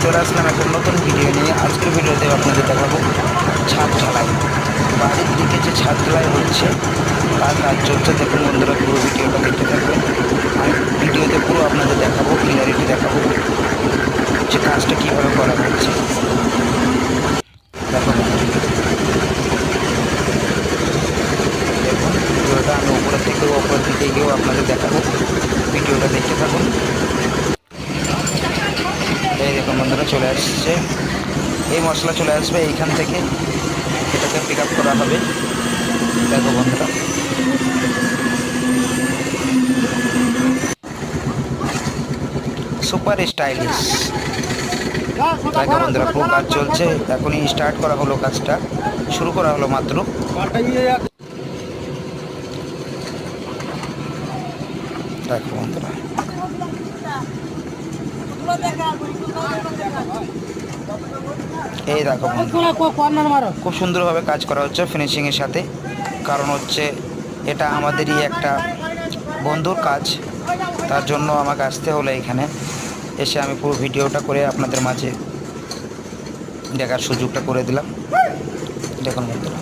চলে আসলাম একটা নতুন ভিডিও নিয়ে। আজকের ভিডিওতে আপনাদের দেখাবো ছাদ ঢালাই। বাড়ির দিকে যে ছাদ ঢালাই হচ্ছে তার কাজ চলছে। দেখুন বন্ধুরা, পুরো ভিডিওটা দেখতে থাকবেন। আমি ভিডিওতে পুরো আপনাদের দেখাবো, ক্লিয়ারিটি দেখাবো যে কাজটা কীভাবে করা হচ্ছে। দেখো বন্ধুরা, দেখুন ভিডিওটা আমি উপরের দিকে গিয়েও আপনাদের দেখাবো। ভিডিওটা দেখতে থাকুন। এই দেখুন বন্ধুরা, চলে আসছে এই মশলা, চলে আসবে এইখান থেকে, এটাকে পিক আপ করা হবে। দেখো বন্ধুরা, সুপার স্টাইলিশ। দেখো বন্ধুরা, পুরো কাজ চলছে, এখনই স্টার্ট করা হলো, কাজটা শুরু করা হলো মাত্র। দেখো বন্ধুরা, এই দেখো বন্ধুরা, খুব সুন্দরভাবে কাজ করা হচ্ছে ফিনিশিংয়ের সাথে। কারণ হচ্ছে এটা আমাদেরই একটা বন্ধুর কাজ, তার জন্য আমাকে আসতে হলো এখানে। এসে আমি পুরো ভিডিওটা করে আপনাদের মাঝে দেখার সুযোগটা করে দিলাম। দেখুন বন্ধুরা।